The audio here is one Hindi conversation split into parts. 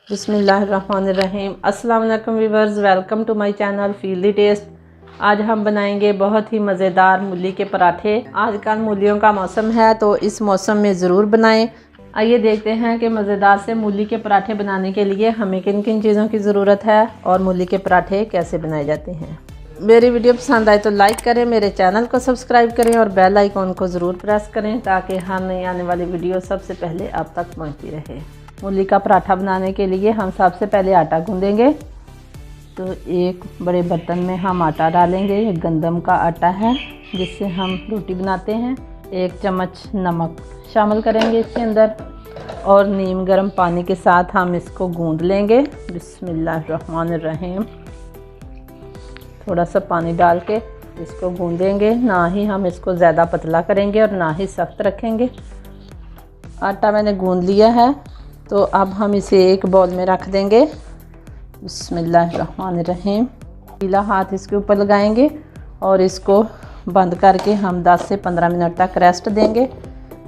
बिस्मिल्लाहिर्रहमानिर्रहीम। अस्सलाम वालेकुम viewers, welcome to my channel feel the taste. आज हम बनाएंगे बहुत ही मज़ेदार मूली के पराठे। आजकल मूलियों का मौसम है तो इस मौसम में ज़रूर बनाएं। आइए देखते हैं कि मज़ेदार से मूली के पराठे बनाने के लिए हमें किन किन चीज़ों की ज़रूरत है और मूली के पराठे कैसे बनाए जाते हैं। मेरी वीडियो पसंद आए तो लाइक करें, मेरे चैनल को सब्सक्राइब करें और बेल आइकॉन को ज़रूर प्रेस करें ताकि हर नई आने वाली वीडियो सबसे पहले आप तक पहुंचती रहे। मूली का पराठा बनाने के लिए हम सबसे पहले आटा गूंदेंगे। तो एक बड़े बर्तन में हम आटा डालेंगे। ये गंदम का आटा है जिससे हम रोटी बनाते हैं। 1 चम्मच नमक शामिल करेंगे इसके अंदर और नीम गर्म पानी के साथ हम इसको गूंद लेंगे। बिस्मिल्लाहिर्रहमानिर्रहीम। थोड़ा सा पानी डाल के इसको गूंदेंगे, ना ही हम इसको ज़्यादा पतला करेंगे और ना ही सख्त रखेंगे। आटा मैंने गूंद लिया है तो अब हम इसे एक बाउल में रख देंगे। बिस्मिल्लाहिर्रहमानिर्रहीम। गीला हाथ इसके ऊपर लगाएंगे और इसको बंद करके हम 10 से 15 मिनट तक रेस्ट देंगे।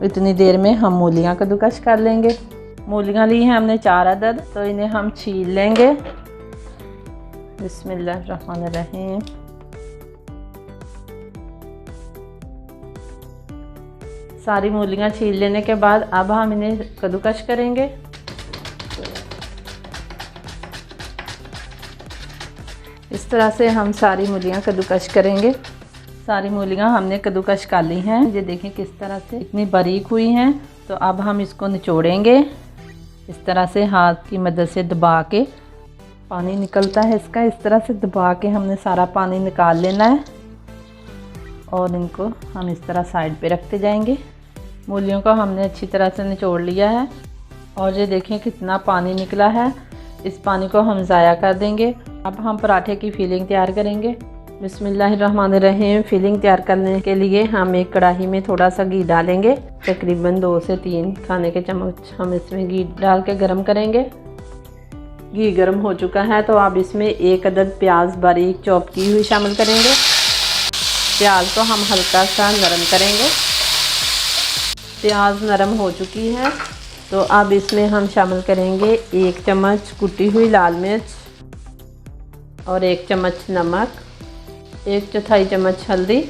इतनी देर में हम मूलियाँ कद्दूकस कर लेंगे। मूलियाँ ली हैं हमने 4 अदद, तो इन्हें हम छील लेंगे। बिस्मिल्लाहिर्रहमानिर्रहीम। सारी मूलियाँ छील लेने के बाद अब हम इन्हें कद्दूकस करेंगे। इस तरह से हम सारी मूलियाँ कद्दूकस करेंगे। सारी मूलियाँ हमने कद्दूकस कर ली हैं। ये देखें किस तरह से इतनी बारीक हुई हैं। तो अब हम इसको निचोड़ेंगे इस तरह से हाथ की मदद से दबा के। पानी निकलता है इसका, इस तरह से दबा के हमने सारा पानी निकाल लेना है और इनको हम इस तरह साइड पे रखते जाएंगे। मूलियों को हमने अच्छी तरह से निचोड़ लिया है और ये देखें कितना पानी निकला है। इस पानी को हम ज़ाया कर देंगे। अब हम पराठे की फिलिंग तैयार करेंगे। बिस्मिल्लाहिर्रहमानिर्रहीम। फिलिंग तैयार करने के लिए हम एक कढ़ाई में थोड़ा सा घी डालेंगे। तकरीबन 2 से 3 खाने के चम्मच हम इसमें घी डाल के गर्म करेंगे। घी गर्म हो चुका है तो अब इसमें 1 अदद प्याज बारीक चॉप की हुई शामिल करेंगे। प्याज को हम हल्का सा नरम करेंगे। प्याज नरम हो चुकी है तो अब इसमें हम शामिल करेंगे 1 चम्मच कुटी हुई लाल मिर्च और 1 चम्मच नमक, 1/4 चम्मच हल्दी।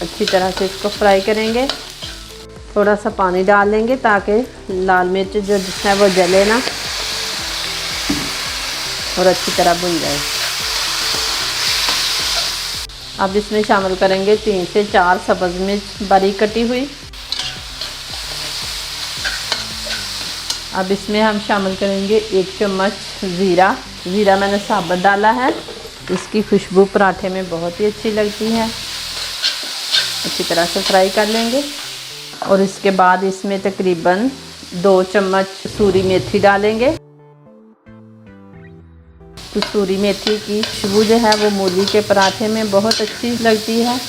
अच्छी तरह से इसको फ्राई करेंगे। थोड़ा सा पानी डाल लेंगे ताकि लाल मिर्च जो है वो जले ना और अच्छी तरह भुन जाए। अब इसमें शामिल करेंगे 3 से 4 सब्ज़ मिर्च बारीक कटी हुई। अब इसमें हम शामिल करेंगे 1 चम्मच ज़ीरा। ज़ीरा मैंने साबुत डाला है, इसकी खुशबू पराठे में बहुत ही अच्छी लगती है। अच्छी तरह से फ्राई कर लेंगे और इसके बाद इसमें तकरीबन 2 चम्मच कसूरी मेथी डालेंगे। कसूरी मेथी की खुशबू जो है वो मूली के पराठे में बहुत अच्छी लगती है।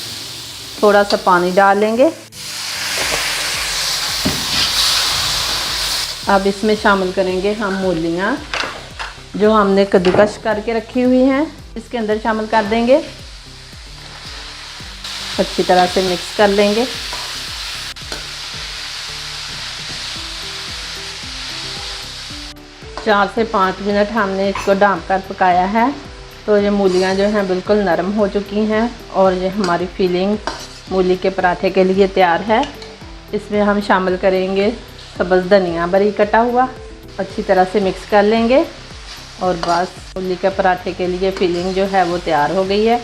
थोड़ा सा पानी डाल लेंगे। अब इसमें शामिल करेंगे हम मूलियाँ जो हमने कद्दूकस करके रखी हुई हैं, इसके अंदर शामिल कर देंगे। अच्छी तरह से मिक्स कर लेंगे। चार से 5 मिनट हमने इसको ढाँप कर पकाया है। तो ये मूलियाँ जो हैं बिल्कुल नरम हो चुकी हैं और ये हमारी फिलिंग मूली के पराठे के लिए तैयार है। इसमें हम शामिल करेंगे सब्ज़ धनिया बारीक कटा हुआ। अच्छी तरह से मिक्स कर लेंगे और बस मूली के पराठे के लिए फिलिंग जो है वो तैयार हो गई है।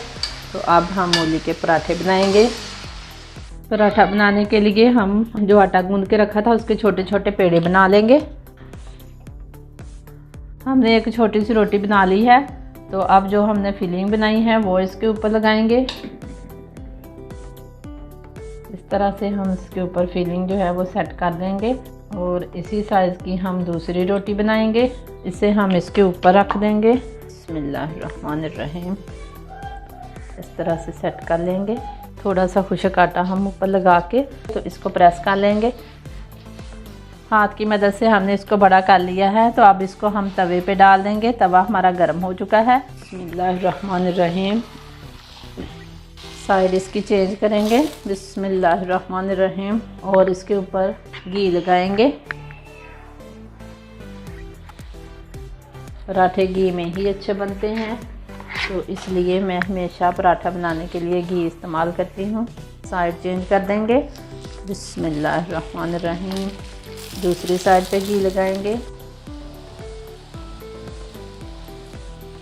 तो अब हम मूली के पराठे बनाएंगे। पराठा बनाने के लिए हम जो आटा गूंद के रखा था उसके छोटे छोटे पेड़े बना लेंगे। हमने एक छोटी सी रोटी बना ली है तो अब जो हमने फिलिंग बनाई है वो इसके ऊपर लगाएंगे। इस तरह से हम इसके ऊपर फिलिंग जो है वो सेट कर देंगे और इसी साइज़ की हम दूसरी रोटी बनाएंगे। इसे हम इसके ऊपर रख देंगे। बिस्मिल्लाहिर्रहमानिर्रहीम। इस तरह से सेट कर लेंगे। थोड़ा सा खुश्क आटा हम ऊपर लगा के तो इसको प्रेस कर लेंगे। हाथ की मदद से हमने इसको बड़ा कर लिया है तो अब इसको हम तवे पे डाल देंगे। तवा हमारा गर्म हो चुका है। बिस्मिल्लाहिर्रहमानिर्रहीम। साइड इसकी चेंज करेंगे। बिस्मिल्लाहिर्रहमानिर्रहीम। और इसके ऊपर घी लगाएंगे। पराठे घी में ही अच्छे बनते हैं, तो इसलिए मैं हमेशा पराठा बनाने के लिए घी इस्तेमाल करती हूँ। साइड चेंज कर देंगे। बिस्मिल्लाहिर्रहमानिर्रहीम। दूसरी साइड पे घी लगाएंगे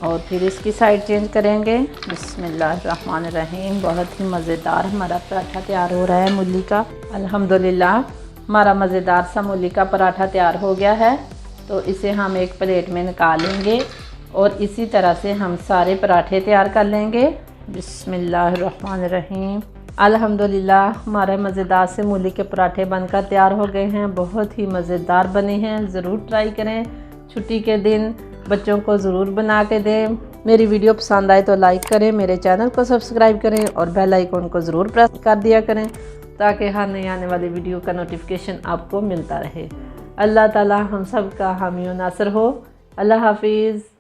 और फिर इसकी साइड चेंज करेंगे। बिस्मिल्लाहिर्रहमानिर्रहीम। बहुत ही मज़ेदार हमारा पराठा तैयार हो रहा है मूली का। अल्हम्दुलिल्लाह हमारा मज़ेदार सा मूली का पराठा तैयार हो गया है। तो इसे हम एक प्लेट में निकालेंगे और इसी तरह से हम सारे पराठे तैयार कर लेंगे। बिस्मिल्लाहिर्रहमानिर्रहीम। अल्हम्दुलिल्लाह हमारे मज़ेदार से मूली के पराठे बनकर तैयार हो गए हैं। बहुत ही मज़ेदार बने हैं। ज़रूर ट्राई करें। छुट्टी के दिन बच्चों को ज़रूर बना के दें। मेरी वीडियो पसंद आए तो लाइक करें, मेरे चैनल को सब्सक्राइब करें और बेल आइकन को ज़रूर प्रेस कर दिया करें ताकि हर नई आने वाली वीडियो का नोटिफिकेशन आपको मिलता रहे। अल्लाह ताला हम सब का हामी और नासर हो। अल्लाह हाफिज़।